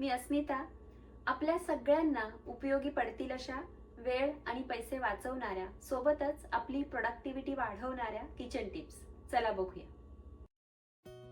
मी अस्मिता. आपल्या सगळ्यांना उपयोगी पडतील अशा वेळ आणि पैसे वाचवणाऱ्या सोबतच आपली प्रोडक्टिव्हिटी वाढवणाऱ्या किचन टिप्स चला बघूया.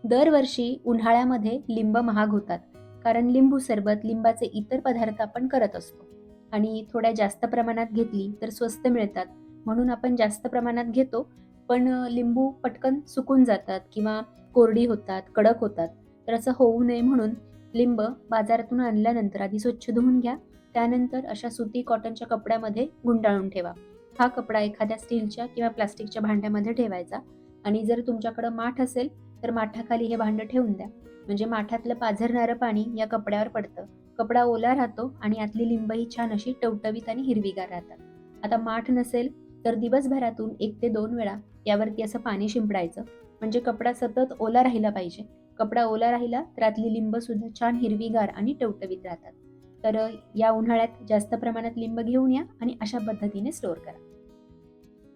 दरवर्षी उन्हाळ्यामध्ये लिंब महाग होतात, कारण लिंबू सरबत, लिंबाचे इतर पदार्थ आपण करत असतो आणि थोड्या जास्त प्रमाणात घेतली तर स्वस्त मिळतात, म्हणून आपण जास्त प्रमाणात घेतो. पण लिंबू पटकन सुकून जातात किंवा कोरडी होतात, कडक होतात. तर असं होऊ नये म्हणून लिंब बाजारातून आणल्यानंतर आधी स्वच्छ धुवून घ्या. त्यानंतर अशा सुती कॉटनच्या कपड्यामध्ये गुंडाळून ठेवा. हा कपडा एखाद्या स्टीलच्या किंवा प्लास्टिकच्या भांड्यामध्ये ठेवायचा आणि जर तुमच्याकडे माठ असेल तर माठाखाली हे भांडं ठेवून द्या. म्हणजे माठातलं पाझरणारं पाणी या कपड्यावर पडतं. कपडा ओला राहतो आणि आतली लिंबही छान अशी टवटवीत आणि हिरवीगार राहतात. आता माठ नसेल तर दिवसभरातून 1 ते 2 वेळा यावरती असं पाणी शिंपडायचं. म्हणजे कपडा सतत ओला राहिला पाहिजे. कपडा ओला राहिला तर आतली लिंब सुद्धा छान हिरवीगार आणि टवटवीत राहतात. तर या उन्हाळ्यात जास्त प्रमाणात लिंब घेऊन या आणि अशा पद्धतीने स्टोअर करा.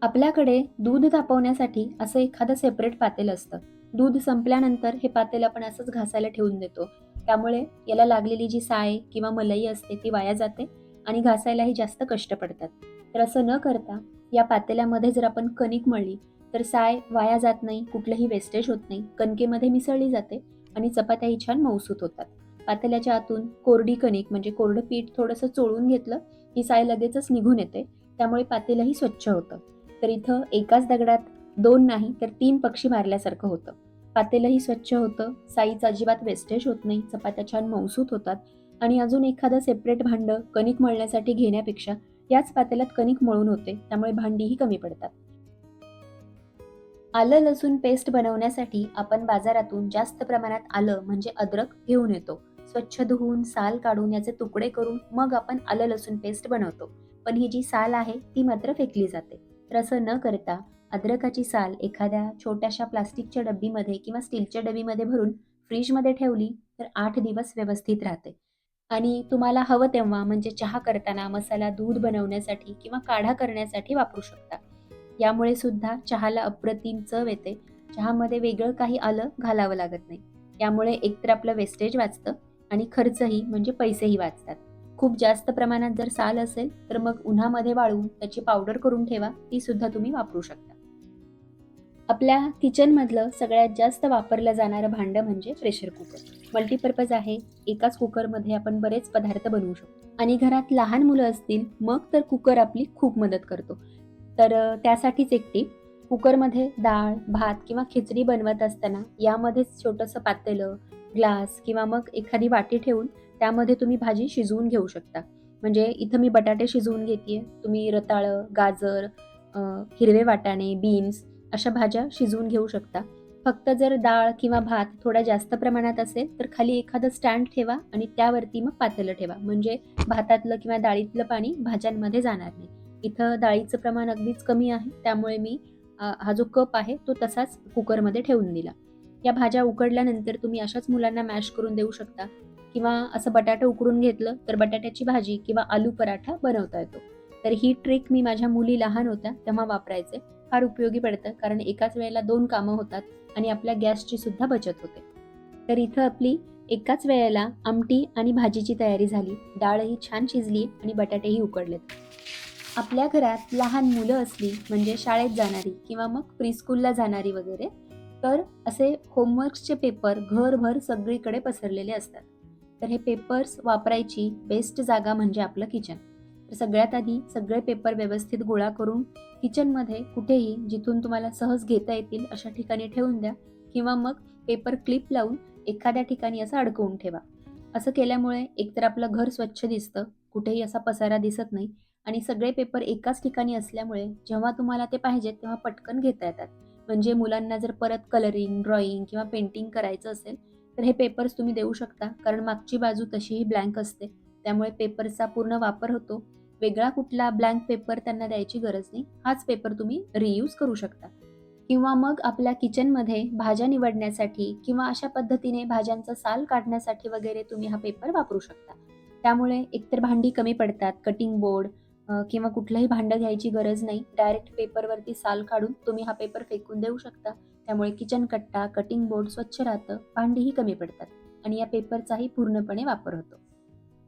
आपल्याकडे दूध तापवण्यासाठी असं एखादं सेपरेट पातेलं असतं. दूध संपल्यानंतर हे पातेलं आपण असंच घासायला ठेवून देतो. त्यामुळे याला लागलेली जी साय किंवा मलई असते ती वाया जाते आणि घासायलाही जास्त कष्ट पडतात. तर असं न करता या पातेल्यामध्ये जर आपण कणिक मळली तर साय वाया जात नाही, कुठलंही वेस्टेज होत नाही, कणकेमध्ये मिसळली जाते आणि चपात्याही छान मऊसूत होतात. पातेल्याच्या आतून कोरडी कणिक म्हणजे कोरडं पीठ थोडंसं चोळून घेतलं की साय लगेचच निघून येते. त्यामुळे पातेलंही स्वच्छ होतं. तर इथं एकाच दगडात 2 नाही तर 3 पक्षी मारल्यासारखं होतं. पातेलंही स्वच्छ होतं, साईचं अजिबात वेस्टेज होत नाही, चपात्या छान मऊसूत होतात आणि अजून एखादं सेपरेट भांडं कणिक मळण्यासाठी घेण्यापेक्षा याच पातेल्यात कणिक मळून होते, त्यामुळे भांडीही कमी पडतात. आलं लसूण पेस्ट बनवण्यासाठी आपण बाजारातून जास्त प्रमाणात आलं म्हणजे अद्रक घेऊन येतो. स्वच्छ धुवून साल काढून याचे तुकडे करून मग आपण आलं लसूण पेस्ट बनवतो. पण ही जी साल आहे ती मात्र फेकली जाते. तर असं न करता अद्रकाची साल एखाद्या छोट्याशा प्लास्टिकच्या डब्बीमध्ये किंवा स्टीलच्या डबीमध्ये भरून फ्रीजमध्ये ठेवली तर 8 दिवस व्यवस्थित राहते. आणि तुम्हाला हवं तेव्हा म्हणजे चहा करताना, मसाला दूध बनवण्यासाठी किंवा काढा करण्यासाठी वापरू शकता. यामुळे सुद्धा चहाला अप्रतिम चव येते. चहामध्ये वेगळं काही आलं घालावं लागत नाही. यामुळे एकतर आपलं वेस्टेज वाचतं आणि खर्चही म्हणजे पैसेही वाचतात. खूप जास्त प्रमाणात जर साल असेल तर मग उन्हामध्ये वाळवून त्याची पावडर करून ठेवा. ती सुद्धा तुम्ही वापरू शकता. आपल्या किचनमधलं सगळ्यात जास्त वापरलं जाणारं भांडं म्हणजे प्रेशर कुकर. मल्टीपर्पज आहे. एकाच कुकरमध्ये आपण बरेच पदार्थ बनवू शकतो आणि घरात लहान मुलं असतील मग तर कुकर आपली खूप मदत करतो. तर त्यासाठीच एक टीप, कुकरमध्ये डाळ, भात किंवा खिचडी बनवत असताना यामध्येच छोटंसं पातेलं, ग्लास किंवा मग एखादी वाटी ठेवून त्यामध्ये तुम्ही भाजी शिजवून घेऊ शकता. म्हणजे इथं मी बटाटे शिजवून घेतेय. तुम्ही रताळं, गाजर, हिरवे वाटाणे, बीन्स अशा भाज्या शिजवून घेऊ शकता. फक्त जर डाळ किंवा भात थोडा जास्त प्रमाणात असेल तर खाली एखादं स्टँड ठेवा आणि त्यावरती मग पातेलं ठेवा. म्हणजे भातातलं किंवा डाळीतलं पाणी भाज्यांमध्ये जाणार नाही. इथं डाळीचं प्रमाण अगदीच कमी आहे, त्यामुळे मी हा जो कप आहे तो तसाच कुकरमध्ये ठेवून दिला. या भाज्या उकडल्यानंतर तुम्ही अशाच मुलांना मॅश करून देऊ शकता किंवा असं बटाटा उकडून घेतलं तर बटाट्याची भाजी किंवा आलू पराठा बनवता येतो. तर ही ट्रिक मी माझ्या मुली लहान होत्या तेव्हा वापरायचे. फार उपयोगी पडतं, कारण एकाच वेळेला 2 कामं होतात आणि आपल्या गॅसची सुद्धा बचत होते. तर इथं आपली एकाच वेळेला आमटी आणि भाजीची तयारी झाली. डाळही छान शिजली आणि बटाटेही उकडलेत. आपल्या घरात लहान मुलं असली म्हणजे शाळेत जाणारी किंवा मग प्रीस्कूलला जाणारी वगैरे, तर असे होमवर्क्सचे पेपर घरभर सगळीकडे पसरलेले असतात. तर हे पेपर्स वापरायची बेस्ट जागा म्हणजे आपलं किचन. तर सगळ्यात आधी सगळे पेपर व्यवस्थित गोळा करून किचनमध्ये कुठेही जिथून तुम्हाला सहज घेता येतील अशा ठिकाणी ठेवून द्या किंवा मग पेपर क्लिप लावून एखाद्या ठिकाणी असं अडकवून ठेवा. असं केल्यामुळे एकतर आपलं घर स्वच्छ दिसतं, कुठेही असा पसारा दिसत नाही आणि सगळे पेपर एकाच ठिकाणी असल्यामुळे जेव्हा तुम्हाला ते पाहिजेत तेव्हा पटकन घेता येतात. म्हणजे मुलांना जर परत कलरिंग, ड्रॉइंग किंवा पेंटिंग करायचं असेल तर हे पेपर्स तुम्ही देऊ शकता, कारण मागची बाजू तशीही ब्लँक असते. त्यामुळे पेपरचा पूर्ण वापर होतो. वेगळा कुठला ब्लँक पेपर त्यांना द्यायची गरज नाही. हाच पेपर तुम्ही रियूज करू शकता. किंवा मग आपल्या किचनमध्ये भाज्या निवडण्यासाठी किंवा अशा पद्धतीने भाज्यांचा साल काढण्यासाठी वगैरे तुम्ही हा पेपर वापरू शकता. त्यामुळे एकतर भांडी कमी पडतात, कटिंग बोर्ड किंवा कुठलंही भांडं घ्यायची गरज नाही. डायरेक्ट पेपरवरती साल काढून तुम्ही हा पेपर फेकून देऊ शकता. त्यामुळे किचन कट्टा, कटिंग बोर्ड स्वच्छ राहतं, भांडीही कमी पडतात आणि या पेपरचाही पूर्णपणे वापर होतो.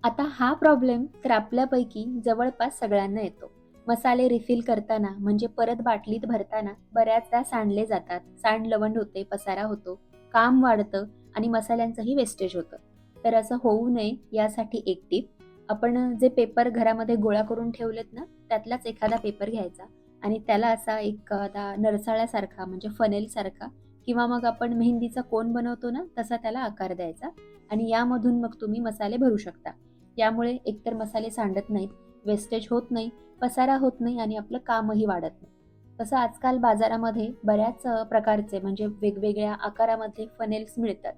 आता हा प्रॉब्लेम तर आपल्यापैकी जवळपास सगळ्यांना येतो. मसाले रिफिल करताना म्हणजे परत बाटलीत भरताना बऱ्याचदा सांडले जातात, सांडलवंड होते, पसारा होतो, काम वाढतं आणि मसाल्यांचंही वेस्टेज होतं. तर असं होऊ नये यासाठी एक टिप, आपण जे पेपर घरामध्ये गोळा करून ठेवलेत ना, त्यातलाच एखादा पेपर घ्यायचा आणि त्याला असा एखादा नरसाळ्यासारखा म्हणजे फनेलसारखा किंवा मग आपण मेहंदीचा कोन बनवतो ना, तसा त्याला आकार द्यायचा आणि यामधून मग तुम्ही मसाले भरू शकता. यामुळे एकतर मसाले सांडत नाहीत, वेस्टेज होत नाही, पसारा होत नाही आणि आपलं कामही वाढत नाही. तसं आजकाल बाजारामध्ये बऱ्याच प्रकारचे म्हणजे वेगवेगळ्या आकारामधले फनेल्स मिळतात.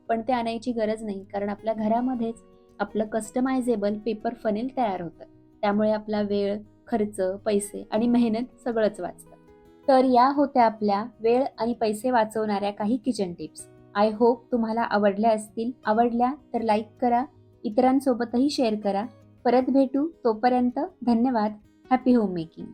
पण ते आणायची गरज नाही कारण आपल्या घरामध्येच आपलं कस्टमायझेबल पेपर फनेल तयार होतं. त्यामुळे आपला वेळ, खर्च, पैसे आणि मेहनत सगळंच वाचतं. तर या होत्या आपल्या वेळ आणि पैसे वाचवणाऱ्या काही किचन टिप्स. आय होप तुम्हाला आवडल्या असतील. आवडल्या तर लाईक करा, इतरांसोबतही शेअर करा. परत भेटू तोपर्यंत धन्यवाद. Happy home making.